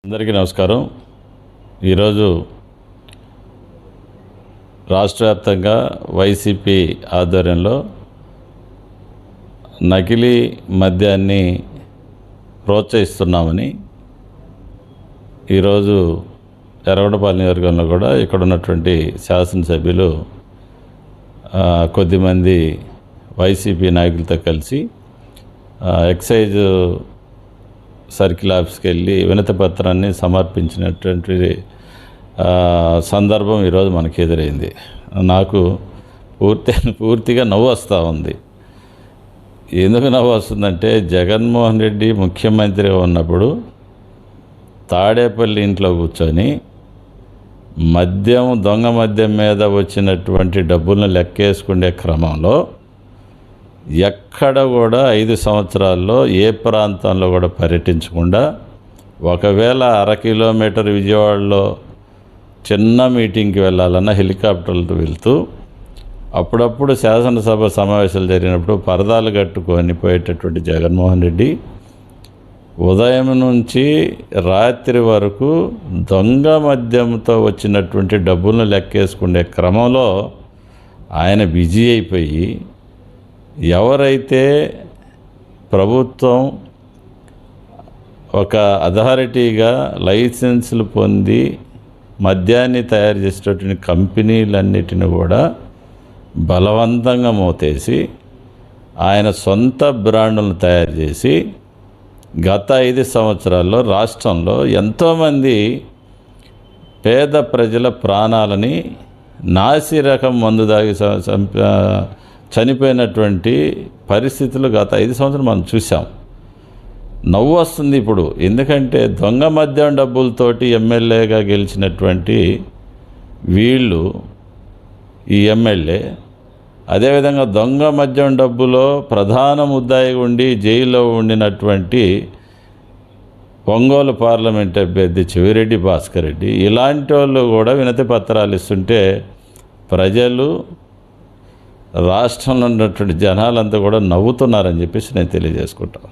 అందరికీ నమస్కారం. ఈరోజు రాష్ట్ర వ్యాప్తంగా వైసీపీ ఆధ్వర్యంలో నకిలీ మద్యాన్ని ప్రోత్సహిస్తున్నామని ఈరోజు ఎర్రగొండపాలెం నియోజకవర్గంలో కూడా ఇక్కడ ఉన్నటువంటి శాసనసభ్యులు కొద్దిమంది వైసీపీ నాయకులతో కలిసి ఎక్సైజ్ సర్కిల్ ఆఫీస్కి వెళ్ళి వినతి పత్రాన్ని సమర్పించినటువంటి సందర్భం ఈరోజు మనకి ఎదురైంది. నాకు పూర్తిగా నవ్వు వస్తూ ఉంది. ఎందుకు నవ్వు వస్తుందంటే, జగన్మోహన్ రెడ్డి ముఖ్యమంత్రిగా ఉన్నప్పుడు తాడేపల్లి ఇంట్లో కూర్చొని దొంగ మద్యం మీద వచ్చినటువంటి డబ్బులను లెక్కేసుకునే క్రమంలో ఎక్కడ కూడా 5 సంవత్సరాల్లో ఏ ప్రాంతంలో కూడా పర్యటించకుండా, ఒకవేళ 1/2 కిలోమీటర్ విజయవాడలో చిన్న మీటింగ్కి వెళ్ళాలన్నా హెలికాప్టర్లతో వెళ్తూ, అప్పుడప్పుడు శాసనసభ సమావేశాలు జరిగినప్పుడు పరదాలు కట్టుకొని పోయేటటువంటి జగన్మోహన్ రెడ్డి ఉదయం నుంచి రాత్రి వరకు దొంగ మద్యంతో వచ్చినటువంటి డబ్బులను లెక్కేసుకునే క్రమంలో ఆయన బిజీ అయిపోయి, ఎవరైతే ప్రభుత్వం ఒక అథారిటీగా లైసెన్సులు పొంది మద్యాన్ని తయారు చేసేటటువంటి కంపెనీలన్నిటిని కూడా బలవంతంగా మోతేసి ఆయన సొంత బ్రాండ్లను తయారు చేసి గత 5 సంవత్సరాల్లో రాష్ట్రంలో ఎంతోమంది పేద ప్రజల ప్రాణాలని నాసిరకం మందు దాగి చనిపోయినటువంటి పరిస్థితులు గత 5 సంవత్సరాలు మనం చూసాం. నవ్వు వస్తుంది ఇప్పుడు. ఎందుకంటే దొంగ మద్యం డబ్బులతోటి ఎమ్మెల్యేగా గెలిచినటువంటి వీళ్ళు, ఈ ఎమ్మెల్యే అదేవిధంగా దొంగ మద్యం డబ్బులో ప్రధాన ముద్దాయి ఉండి జైల్లో ఉండినటువంటి ఒంగోలు పార్లమెంట్ అభ్యర్థి చెవిరెడ్డి భాస్కర్ రెడ్డి, ఇలాంటి వాళ్ళు కూడా వినతి పత్రాలు ఇస్తుంటే ప్రజలు, రాష్ట్రంలో ఉన్నటువంటి జనాలంతా కూడా నవ్వుతున్నారని చెప్పేసి నేను తెలియజేసుకుంటాను.